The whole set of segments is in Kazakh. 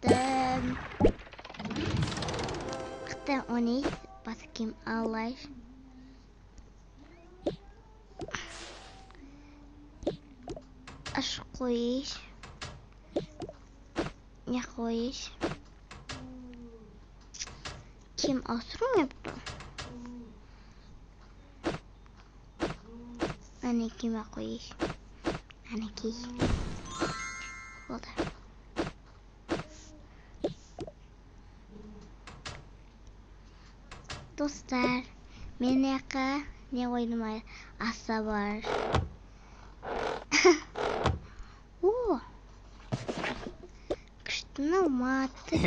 Хата оны бас ким алай. Аш қойш. Не қойш. Ким осрун епто. Ане ким қойш. Ане ки. Вот. Dostlar, meneka ne oynamaya asa var. Кыштына маты.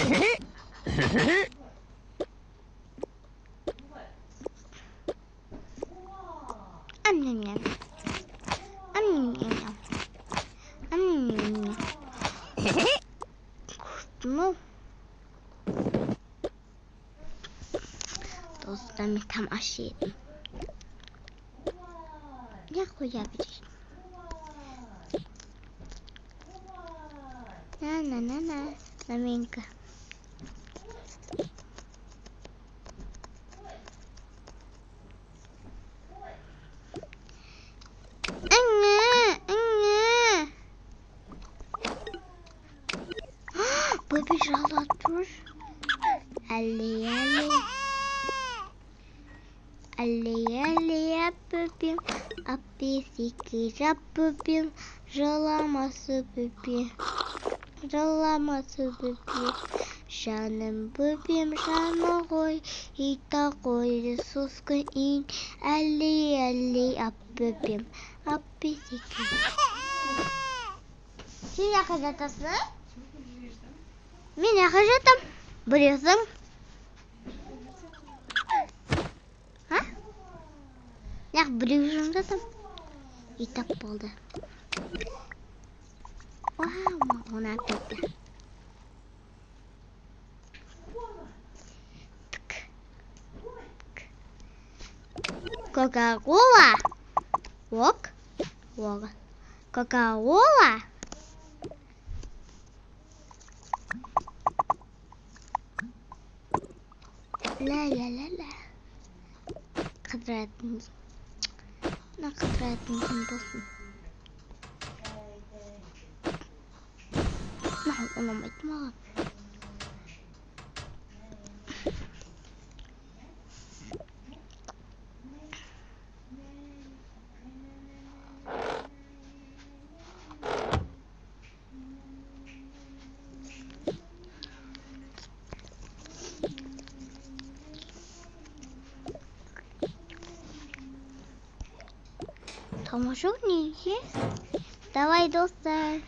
Аннен. Кыштына. Dostlar, ben tam aşıydım. Ne koyabilirim? Na. Laminka. Anne. Побежала тур. Алле, пупим, аписики, жапупим, жаламасы пупим, жаным пупим, жаногой, итакой, сускин, алле, апупим, аписики. Сен яққа жатасың? Мен яққа жатам. Білесің? Яқ біреу жатам. Итап болды. Вау, оны әпетті. Кока-кола. Ок. Кока-кола. Ла. Қыдыратын. На қыдыратын кім болсын. Ұнамайды маған. Тамашок неге? Давай, достар.